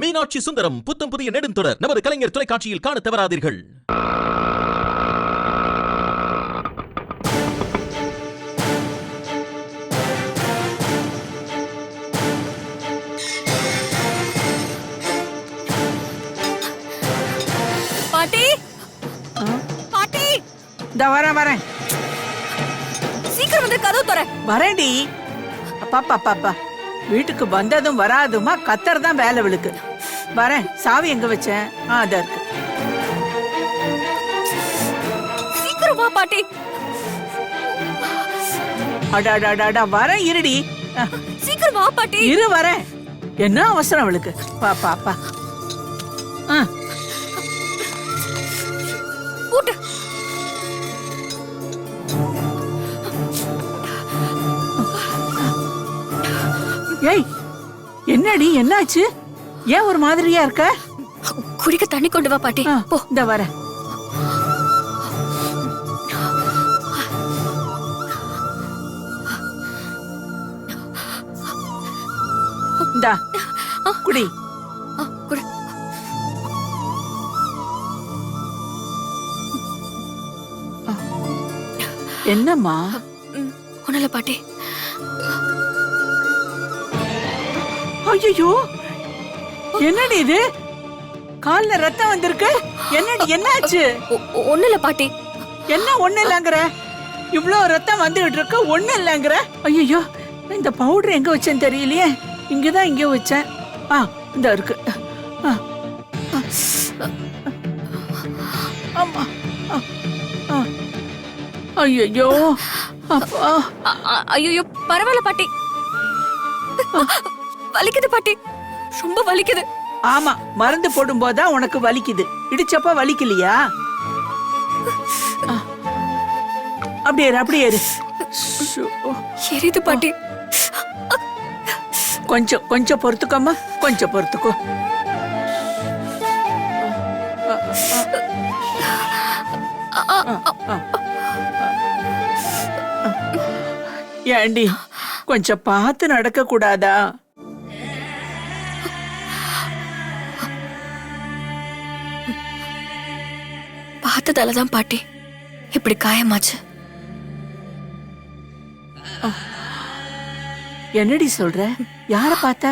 மீனாட்சி சுந்தரம் புத்தம் புதிய நெடுந்தொடர் நமது கலைஞர் தொலைக்காட்சியில் காண தவறாதீர்கள். பாட்டி பாட்டி இந்த வரேன் சீக்கிரம் வந்து கதவு தர. வரேன்டி. அப்பா வீட்டுக்கு வந்ததும் வராதுமா கத்தர் வேலை விழுக்கு. வரேன். சாவி எங்க வச்சேன்? அத இருக்கு. சீக்கிரம் வா பாட்டி. அடாடாடாடா வரேன் இருடி. சீக்கிரம் வா பாட்டி. இரு வரேன். என்ன அவசரம் அவளுக்கு? பாப்பா கூட்டு. ஏய் என்னடி என்னாச்சு? ஏன் ஒரு மாதிரியா இருக்க? குடிக்க தண்ணி கொண்டு வா பாட்டி. போ. இந்த வரேன். இந்தா குடி. குடி. என்னம்மா? ஒண்ணுல பாட்டி. ஐயோ என்னடி இது? கால்ல ரத்தம் வந்திருக்கு. என்னடி என்னாச்சு? ஒண்ணுல பாட்டி. என்ன ஒண்ணு இல்லங்கற? இவ்ளோ ரத்தம் வந்துட்டு இருக்கு, ஒண்ணு இல்லங்கற? ஐயோ இந்த பவுடர் எங்க வச்சேன்னு தெரியலையே. இங்கதான் இங்க வச்சேன். இந்த இருக்கு. அம்மா. ஐயோ அப்பா. ஐயோ பரவாயில்ல பாட்டி. வலிக்குது பாட்டி, ரொம்ப வலிக்குது. ஆமா, மருந்து போடும் போதுதான் உனக்கு வலிக்குது. இடிச்சப்ப வலிக்கலையா? அப்படியே எரியுது பாட்டி. கொஞ்சம் பொறுத்துக்கோமா, கொஞ்சம் பொறுத்துக்கோ. ஏண்டி கொஞ்சம் பார்த்து நடக்க கூடாதா? பார்த்ததாலதான் பாட்டி இப்படி காயமாச்சு. என்னடி சொல்ற? யார பார்த்த?